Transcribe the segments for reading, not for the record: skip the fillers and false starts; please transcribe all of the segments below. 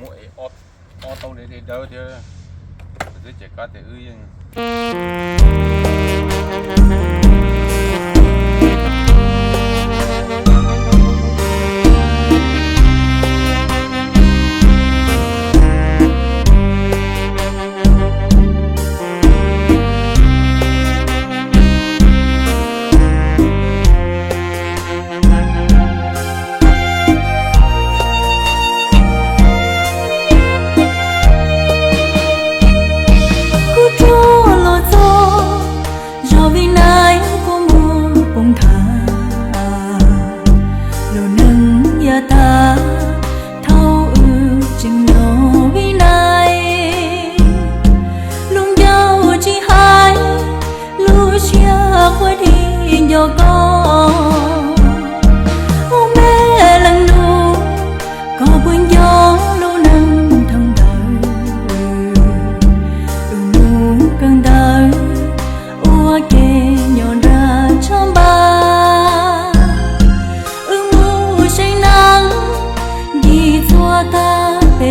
mua auto để đâu chứ để chạy cá thì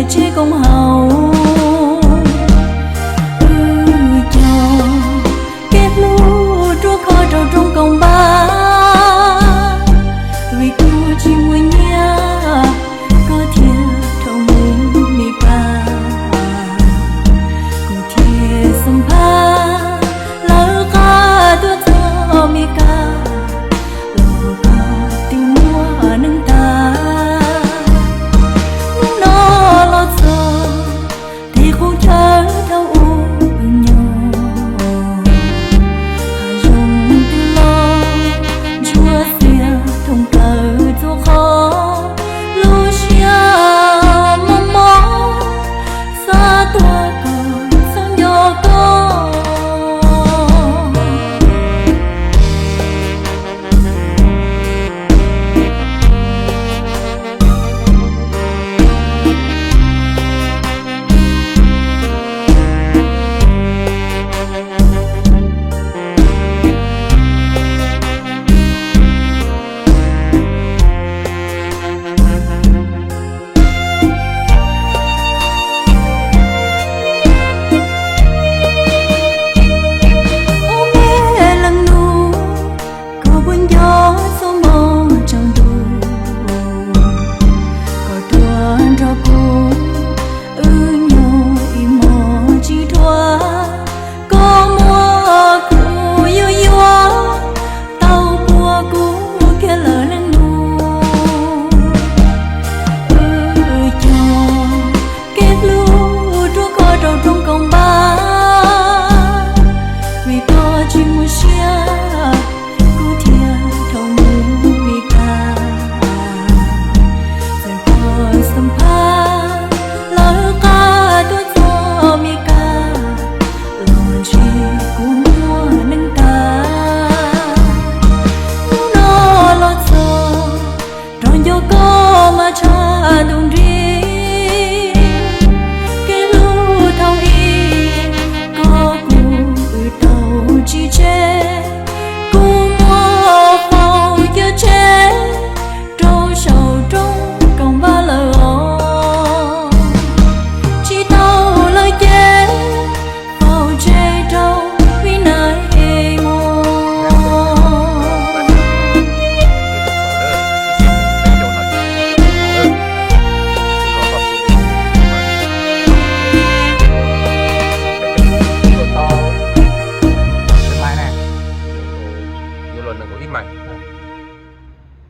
chỉ công hậu cho kết lũ chúa khó trâu trong công ba vì cô chỉ muốn nhớ có thiệt thâu mình mi ba cô thiệt sông pha lỡ ca tôi cho mi ca lỡ ca tình mua nâng ta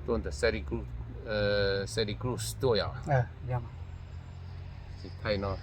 tuần từ Santa Cruz ตัวอย่างยังสิไทยเนาะ